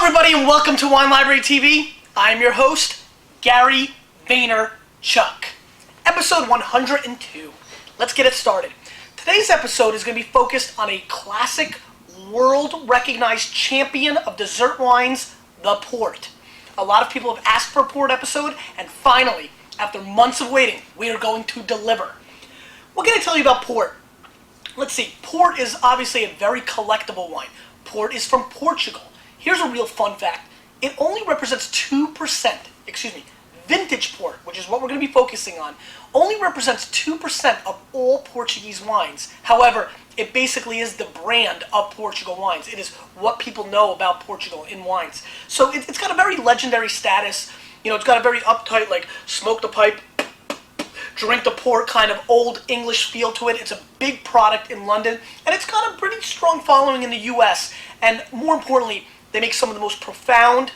everybody, and welcome to Wine Library TV. I'm your host, Gary Vaynerchuk. Episode 102. Let's get it started. Today's episode is going to be focused on a classic, world-recognized champion of dessert wines, the port. A lot of people have asked for a port episode, and finally, after months of waiting, we are going to deliver. What can I tell you about port? Let's see. Port is obviously a very collectible wine. Port is from Portugal. Here's a real fun fact. It only represents 2%, vintage port, which is what we're going to be focusing on, only represents 2% of all Portuguese wines. However, it basically is the brand of Portugal wines. It is what people know about Portugal in wines. So it's got a very legendary status. You know, it's got a very uptight, like, smoke the pipe, drink the port kind of old English feel to it. It's a big product in London, and it's got a pretty strong following in the U.S., and more importantly, they make some of the most profound,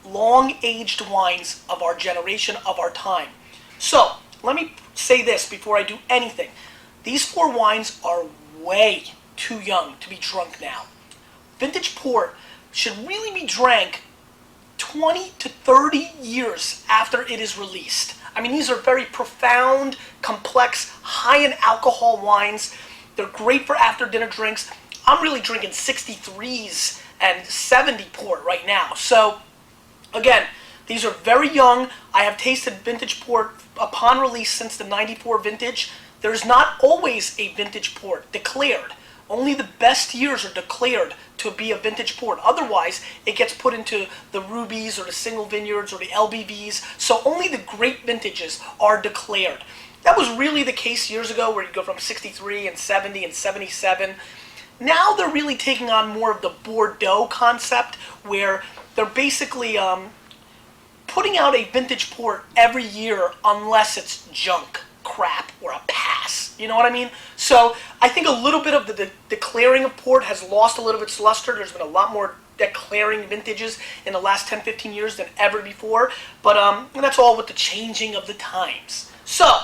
long-aged wines of our generation, of our time. So, let me say this before I do anything. These four wines are way too young to be drunk now. Vintage port should really be drank 20 to 30 years after it is released. I mean, these are very profound, complex, high in alcohol wines. They're great for after-dinner drinks. I'm really drinking 63s and 70 port right now. So, again, these are very young. I have tasted vintage port upon release since the 94 vintage. There's not always a vintage port declared. Only the best years are declared to be a vintage port. Otherwise, it gets put into the rubies or the single vineyards or the LBVs. So only the great vintages are declared. That was really the case years ago, where you go from 63 and 70 and 77. Now they're really taking on more of the Bordeaux concept, where they're basically putting out a vintage port every year unless it's junk, crap, or a pass. You know what I mean? So I think a little bit of the declaring of port has lost a little of its luster. There's been a lot more declaring vintages in the last 10, 15 years than ever before. But that's all with the changing of the times. So,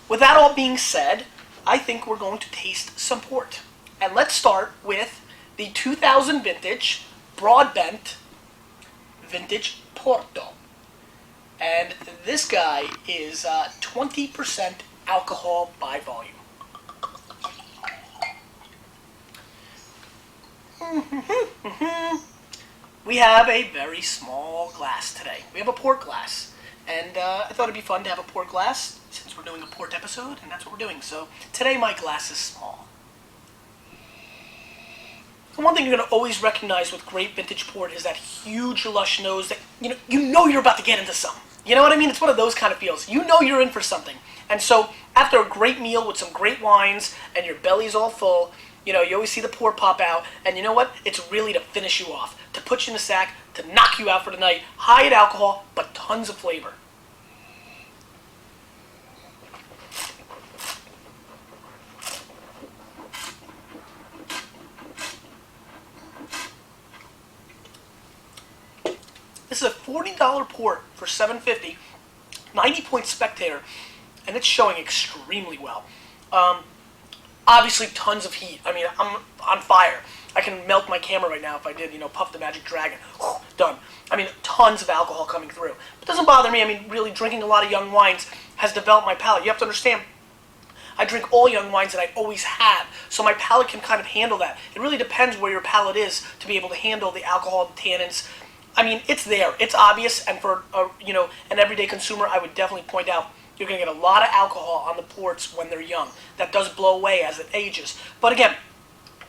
with that all being said, I think we're going to taste some port. And let's start with the 2000 vintage Broadbent Vintage Porto. And this guy is 20% alcohol by volume. We have a very small glass today. We have a port glass. And I thought it'd be fun to have a port glass since we're doing a port episode, and that's what we're doing. So today my glass is small. And one thing you're going to always recognize with great vintage port is that huge, lush nose that, you know you're about to get into some. You know what I mean? It's one of those kind of feels. You know you're in for something. And so, after a great meal with some great wines, and your belly's all full, you always see the port pop out, and you know what? It's really to finish you off, to put you in the sack, to knock you out for the night. High in alcohol, but tons of flavor. This is a $40 port for $7.50, 90-point spectator, and it's showing extremely well. Obviously, tons of heat. I mean, I'm on fire. I can melt my camera right now if I did, Puff the Magic Dragon. Done. I mean, tons of alcohol coming through. It doesn't bother me. I mean, really, drinking a lot of young wines has developed my palate. You have to understand, I drink all young wines, and I always have, so my palate can kind of handle that. It really depends where your palate is to be able to handle the alcohol, the tannins. I mean, it's there. It's obvious, and for an everyday consumer, I would definitely point out you're going to get a lot of alcohol on the ports when they're young. That does blow away as it ages. But again,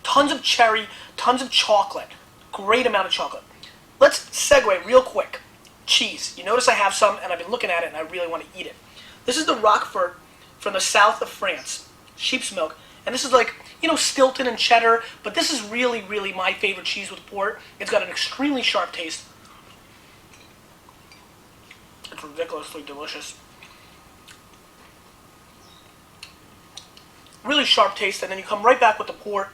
tons of cherry, tons of chocolate, great amount of chocolate. Let's segue real quick. Cheese. You notice I have some, and I've been looking at it, and I really want to eat it. This is the Roquefort from the south of France, sheep's milk, and this is like, Stilton and cheddar, but this is really, really my favorite cheese with port. It's got an extremely sharp taste. It's ridiculously delicious. Really sharp taste, and then you come right back with the port.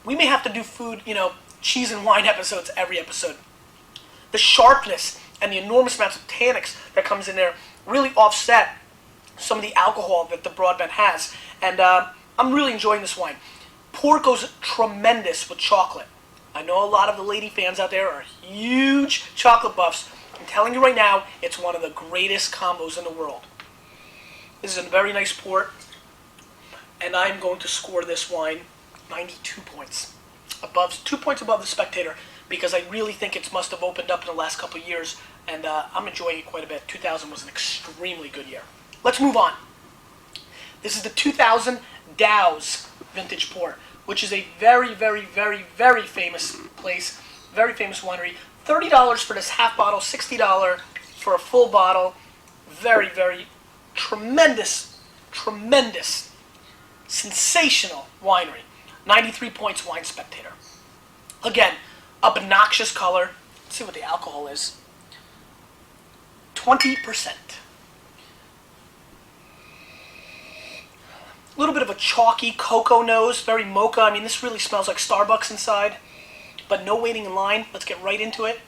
We may have to do food, cheese and wine episodes every episode. The sharpness and the enormous amounts of tannics that comes in there really offset some of the alcohol that the Broadbent has. And I'm really enjoying this wine. Port goes tremendous with chocolate. I know a lot of the lady fans out there are huge chocolate buffs. I'm telling you right now, it's one of the greatest combos in the world. This is a very nice port, and I'm going to score this wine 92 points. 2 points above the Spectator, because I really think it must have opened up in the last couple of years, and I'm enjoying it quite a bit. 2000 was an extremely good year. Let's move on. This is the 2000 Dow's Vintage Port, which is a very, very, very, very famous place, very famous winery. $30 for this half bottle, $60 for a full bottle. Very, very tremendous, sensational winery. 93 points, Wine Spectator. Again, obnoxious color. Let's see what the alcohol is. 20%. A little bit of a chalky cocoa nose, very mocha. I mean, this really smells like Starbucks inside, but no waiting in line. Let's get right into it.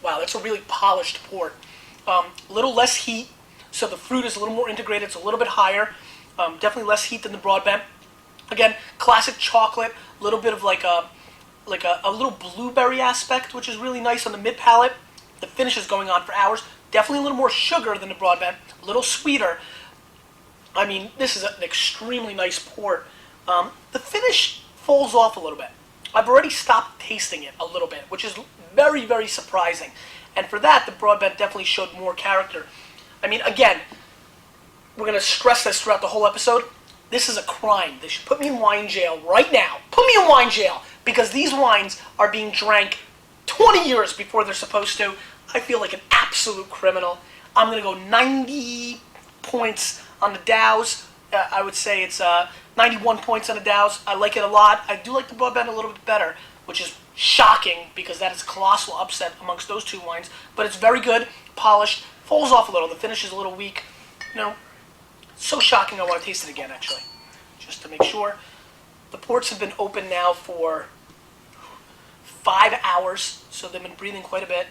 Wow, that's a really polished port. A little less heat, so the fruit is a little more integrated. It's a little bit higher. Definitely less heat than the Broadbent. Again, classic chocolate, a little bit of like a little blueberry aspect, which is really nice on the mid palate. The finish is going on for hours. Definitely a little more sugar than the Broadbent, a little sweeter. I mean, this is an extremely nice port. The finish falls off a little bit. I've already stopped tasting it a little bit, which is very, very surprising. And for that, the Broadbent definitely showed more character. I mean, again, we're going to stress this throughout the whole episode. This is a crime. They should put me in wine jail right now. Put me in wine jail, because these wines are being drank 20 years before they're supposed to. I feel like an absolute criminal. I'm going to go 90 points on the Dow's. I would say it's 91 points on the Dow's. I like it a lot. I do like the Broadbent a little bit better, which is shocking because that is a colossal upset amongst those two wines. But it's very good, polished, falls off a little. The finish is a little weak. You know, so shocking I want to taste it again, actually, just to make sure. The ports have been open now for 5 hours, so they've been breathing quite a bit.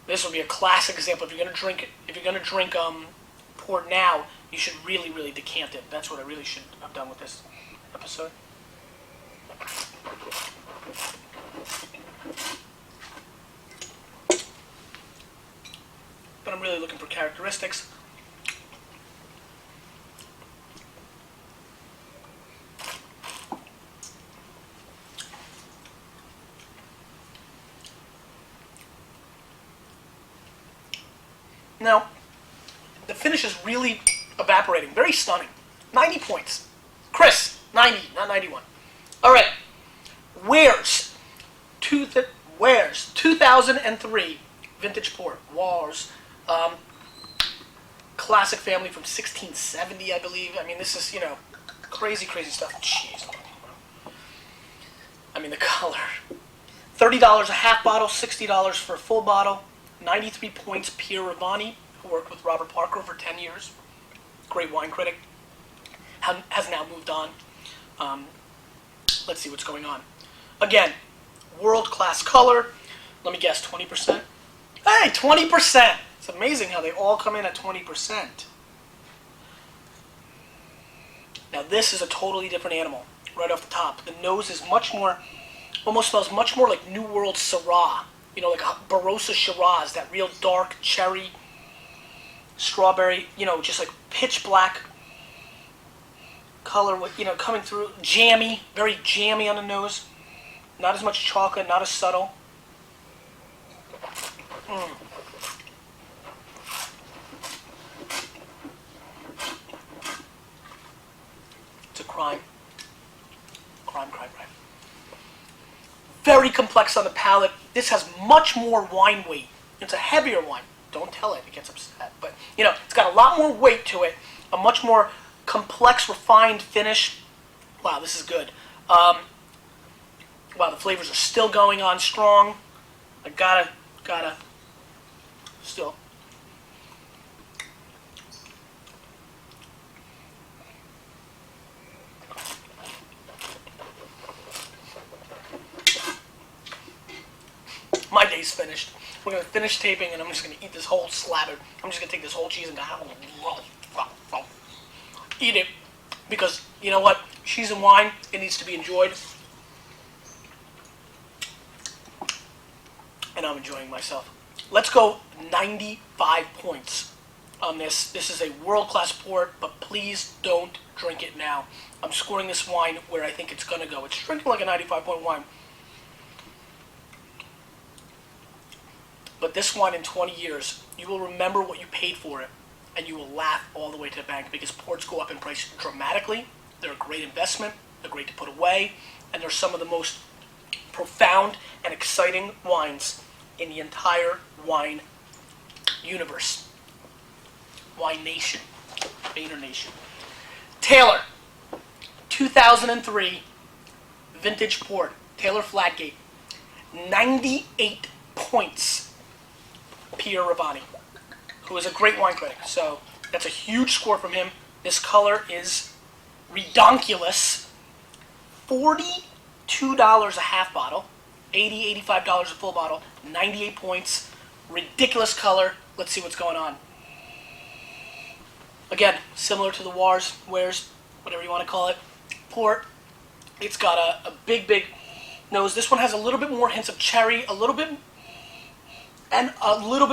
This will be a classic example. If you're going to drink port now, you should really, really decant it. That's what I really should have done with this episode. But I'm really looking for characteristics. Now, the finish is really evaporating. Very stunning. 90 points. Chris, 90, not 91. All right. Warre's 2003 Vintage Port. Warre's. Classic family from 1670, I believe. I mean, this is, you know, crazy, crazy stuff. Jeez. I mean, the color. $30 a half bottle, $60 for a full bottle. 93 points, Pierre Ravani, who worked with Robert Parker for 10 years. Great wine critic. Has now moved on. Let's see what's going on. Again, world-class color. Let me guess, 20%? Hey, 20%! It's amazing how they all come in at 20%. Now this is a totally different animal, right off the top. The nose is much more, almost smells much more like New World Syrah. You know, like a Barossa Shiraz, that real dark cherry, strawberry, you know, just like pitch black color, with, you know, coming through. Jammy, very jammy on the nose. Not as much chocolate, not as subtle. It's a crime. Crime. Very complex on the palate. This has much more wine weight. It's a heavier wine. Don't tell it gets upset. But, you know, it's got a lot more weight to it. A much more complex, refined finish. Wow, this is good. Wow, the flavors are still going on strong. I gotta, still. finished. We're going to finish taping, and I'm just going to eat this whole slab. I'm just going to take this whole cheese and go, eat it. Because, you know what? Cheese and wine, it needs to be enjoyed. And I'm enjoying myself. Let's go 95 points on this. This is a world-class port, but please don't drink it now. I'm scoring this wine where I think it's going to go. It's drinking like a 95-point wine. But this wine in 20 years, you will remember what you paid for it, and you will laugh all the way to the bank because ports go up in price dramatically. They're a great investment. They're great to put away, and they're some of the most profound and exciting wines in the entire wine universe. Wine Nation. Vayner Nation. Taylor, 2003 vintage port. Taylor Fladgate. 98 points. Peter Rabbani, who is a great wine critic. So that's a huge score from him. This color is redonkulous. $42 a half bottle. $80, $85 a full bottle. 98 points. Ridiculous color. Let's see what's going on. Again, similar to the Warre's, whatever you want to call it, port. It's got a big nose. This one has a little bit more hints of cherry, a little bit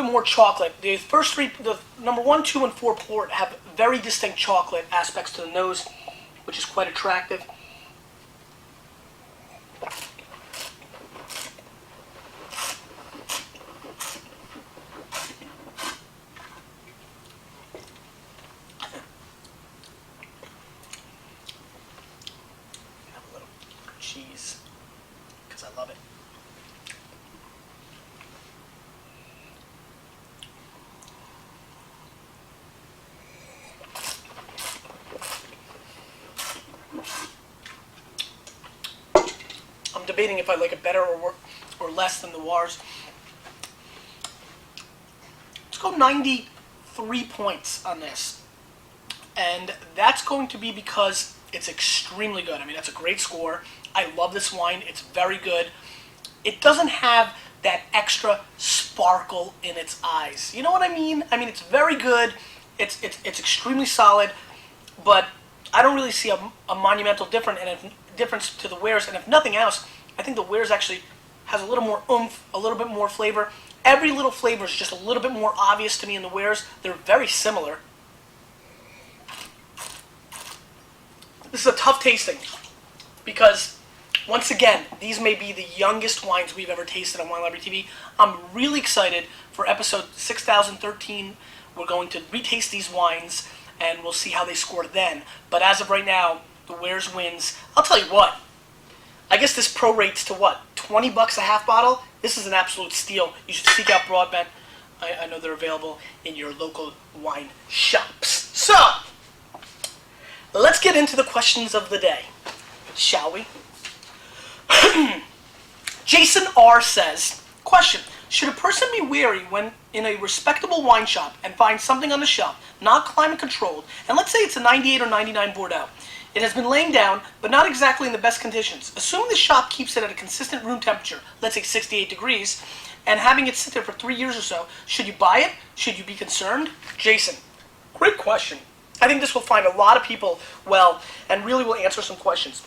more chocolate. The first three, the number 1, 2, and 4 port have very distinct chocolate aspects to the nose, which is quite attractive. Cheese, because I love it. I'm debating if I like it better or less than the Warre's. Let's go 93 points on this. And that's going to be because it's extremely good. I mean, that's a great score. I love this wine. It's very good. It doesn't have that extra sparkle in its eyes. You know what I mean? I mean, it's very good. It's extremely solid, but I don't really see a monumental difference to the Warre's. And if nothing else, I think the Warre's actually has a little more oomph, a little bit more flavor. Every little flavor is just a little bit more obvious to me in the Warre's. They're very similar. This is a tough tasting because, once again, these may be the youngest wines we've ever tasted on Wine Library TV. I'm really excited for episode 6013. We're going to retaste these wines, and we'll see how they score then. But as of right now, the Warre's wins. I'll tell you what. I guess this prorates to what? $20 a half bottle? This is an absolute steal. You should seek out Broadbent. I know they're available in your local wine shops. So, let's get into the questions of the day, shall we? Jason R. says, question, should a person be wary when in a respectable wine shop and find something on the shelf, not climate controlled, and let's say it's a 98 or 99 Bordeaux. It has been laying down, but not exactly in the best conditions. Assuming the shop keeps it at a consistent room temperature, let's say 68 degrees, and having it sit there for 3 years or so, should you buy it? Should you be concerned? Jason, great question. I think this will find a lot of people well and really will answer some questions.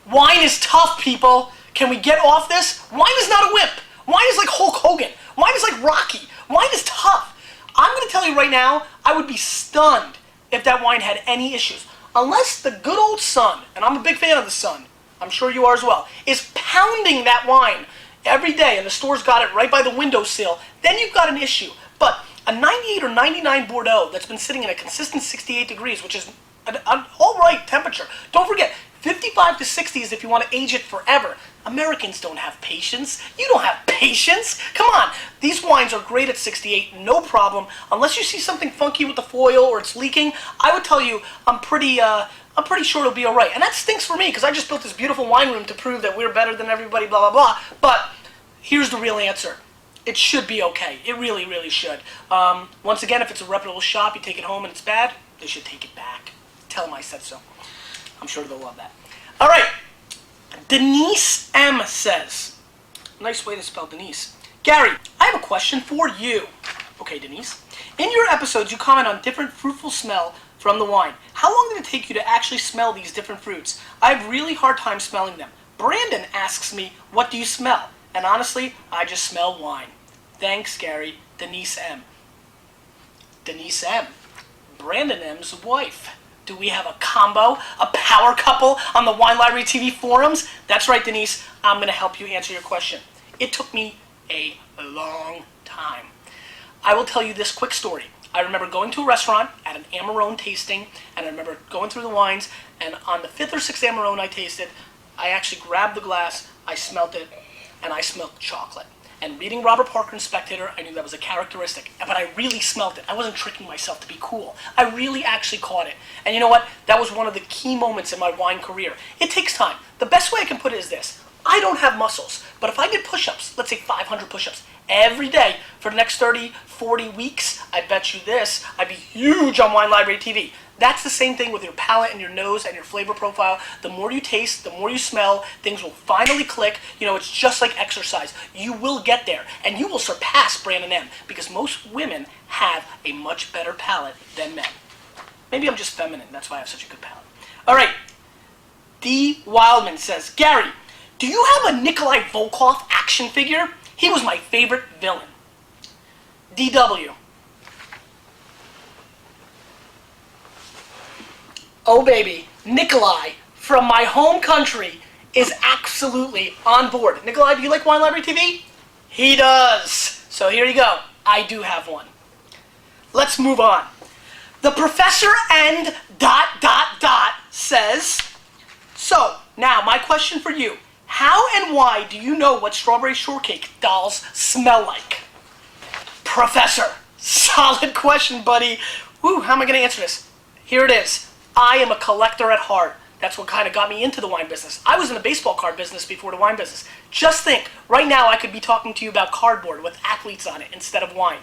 Wine is tough, people. Can we get off this? Wine is not a wimp. Wine is like Hulk Hogan. Wine is like Rocky. Wine is tough. I'm going to tell you right now, I would be stunned if that wine had any issues. Unless the good old sun, and I'm a big fan of the sun, I'm sure you are as well, is pounding that wine every day and the store's got it right by the windowsill, then you've got an issue. But a 98 or 99 Bordeaux that's been sitting in a consistent 68 degrees, which is an all right temperature. Don't forget, 55 to 60 is if you want to age it forever. Americans don't have patience. You don't have patience. Come on. These wines are great at 68, no problem. Unless you see something funky with the foil or it's leaking, I would tell you I'm pretty sure it'll be all right. And that stinks for me because I just built this beautiful wine room to prove that we're better than everybody, blah, blah, blah. But here's the real answer. It should be okay. It really, really should. Once again, if it's a reputable shop, you take it home and it's bad, they should take it back. Tell them I said so. I'm sure they'll love that. All right. Denise M. says, nice way to spell Denise. Gary, I have a question for you. Okay, Denise. In your episodes, you comment on different fruitful smell from the wine. How long did it take you to actually smell these different fruits? I have really hard time smelling them. Brandon asks me, what do you smell? And honestly, I just smell wine. Thanks, Gary. Denise M. Denise M. Brandon M's wife. Do we have a combo, a power couple on the Wine Library TV forums? That's right, Denise. I'm going to help you answer your question. It took me a long time. I will tell you this quick story. I remember going to a restaurant at an Amarone tasting, and I remember going through the wines, and on the 5th or 6th Amarone I tasted, I actually grabbed the glass, I smelled it, and I smelled chocolate. And reading Robert Parker in Spectator, I knew that was a characteristic, but I really smelled it. I wasn't tricking myself to be cool. I really actually caught it. And you know what? That was one of the key moments in my wine career. It takes time. The best way I can put it is this. I don't have muscles, but if I did push-ups, let's say 500 push-ups, every day for the next 30, 40 weeks, I bet you this, I'd be huge on Wine Library TV. That's the same thing with your palate and your nose and your flavor profile. The more you taste, the more you smell, things will finally click. You know, it's just like exercise. You will get there, and you will surpass Brandon M, because most women have a much better palate than men. Maybe I'm just feminine, that's why I have such a good palate. All right, D. Wildman says, Gary, do you have a Nikolai Volkov action figure? He was my favorite villain. DW. Oh baby, Nikolai from my home country is absolutely on board. Nikolai, do you like Wine Library TV? He does. So here you go. I do have one. Let's move on. The professor and ... says, so now my question for you. How and why do you know what strawberry shortcake dolls smell like? Professor, solid question, buddy. Woo, how am I going to answer this? Here it is. I am a collector at heart. That's what kind of got me into the wine business. I was in the baseball card business before the wine business. Just think, right now I could be talking to you about cardboard with athletes on it instead of wine.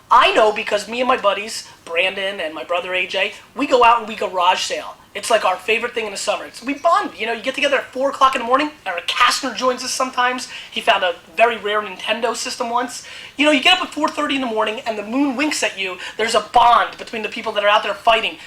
I know because me and my buddies, Brandon and my brother AJ, we go out and we garage sale. It's like our favorite thing in the summer. We bond, you know, you get together at 4 o'clock in the morning. Eric Kastner joins us sometimes. He found a very rare Nintendo system once. You know, you get up at 4:30 in the morning and the moon winks at you. There's a bond between the people that are out there fighting,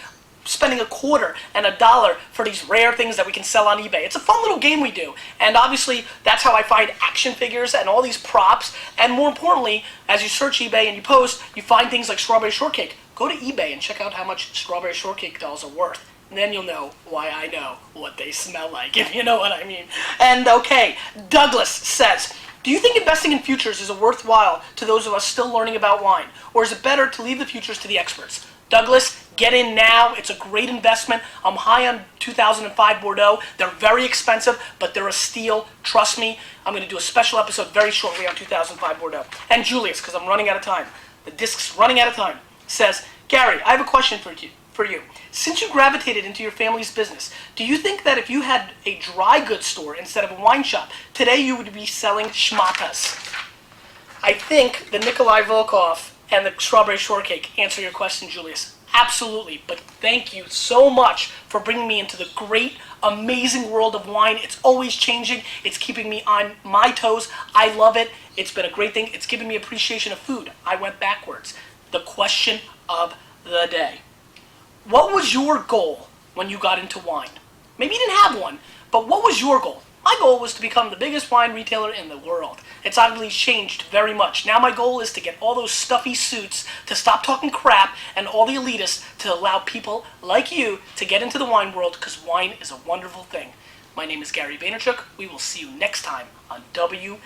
spending $0.25 and $1 for these rare things that we can sell on eBay. It's a fun little game we do. And obviously, that's how I find action figures and all these props. And more importantly, as you search eBay and you post, you find things like strawberry shortcake. Go to eBay and check out how much strawberry shortcake dolls are worth. And then you'll know why I know what they smell like, if you know what I mean. And okay, Douglas says, do you think investing in futures is worthwhile to those of us still learning about wine? Or is it better to leave the futures to the experts? Douglas, get in now. It's a great investment. I'm high on 2005 Bordeaux. They're very expensive, but they're a steal. Trust me. I'm going to do a special episode very shortly on 2005 Bordeaux. And Julius, because I'm running out of time. The disc's running out of time. Says, Gary, I have a question for you. Since you gravitated into your family's business, do you think that if you had a dry goods store instead of a wine shop, today you would be selling schmatas? I think the Nikolai Volkov and the strawberry shortcake answer your question, Julius. Absolutely, but thank you so much for bringing me into the great, amazing world of wine. It's always changing. It's keeping me on my toes. I love it. It's been a great thing. It's given me appreciation of food. I went backwards. The question of the day. What was your goal when you got into wine? Maybe you didn't have one, but what was your goal? My goal was to become the biggest wine retailer in the world. It's obviously changed very much. Now my goal is to get all those stuffy suits to stop talking crap and all the elitists to allow people like you to get into the wine world, because wine is a wonderful thing. My name is Gary Vaynerchuk. We will see you next time on WLTV.